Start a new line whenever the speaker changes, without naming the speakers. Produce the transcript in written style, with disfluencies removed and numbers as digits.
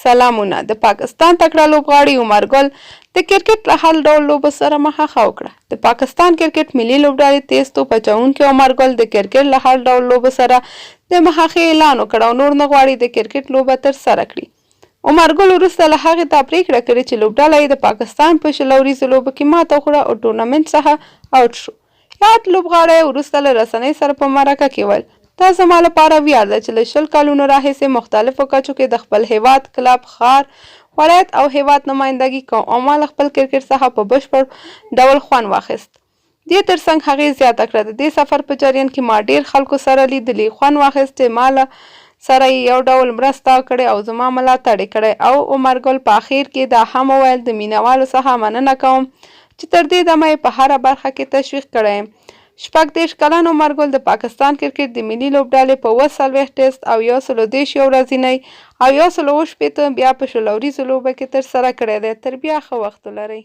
سلامونه. د پاکستان تکړه لوبغاړی عمرګل د کرکټ له هر ډول لوبو سره مخه وکړه. د پاکستان کرکټ ملي لوبغاړی تیز توپ اچوونکی عمرګل د کرکټ له هر ډول لوبو سره د مخه اعلان وکړ او نور نه غواړي د کرکټ لوبه ترسره کړي. عمرګل وروسته له هغې دا پریکړه کړې چې لوبډله یې د پاکستان په شل اوریزو لوبو کې ماته وخوړه او ټورنمنټ څخه اوټ شو. یاد لوبغاړی وروسته له رسنۍ سره په مرکه کې ویل: دا زما لپاره ویاړ ده چې له 20 کلونو راهیسې مختلفو کچو کې د خپل هیواد، کلب، ښار، ولایت او هیواد نمایندګي کوم او ما له خپل کرکټ څخه په بشپړ ډول خوند واخیست. دې ترڅنګ هغې زیاته کړه: د دې سفر په جریان کې ما ډېر خلکو سره لیدلي، خوند واخیستی، ما له سره یې یو ډول مرسته کړې او زما ملاتړ یې کړی. او عمرګل په اخر کې دا هم وویل: د مینوالو څخه مننه کوم چې تر دې دمه یې په هره برخه کې تشویق کړی یم. 36 کلن عمرګل د پاکستان کرکټ د ملي لوبډلې په 40 ټیسټ او 130 ورځنۍ او 160 بیا په 20 اوریزو لوبه کې ترسره کړی دی. تر بیا ښه وخت ولرئ.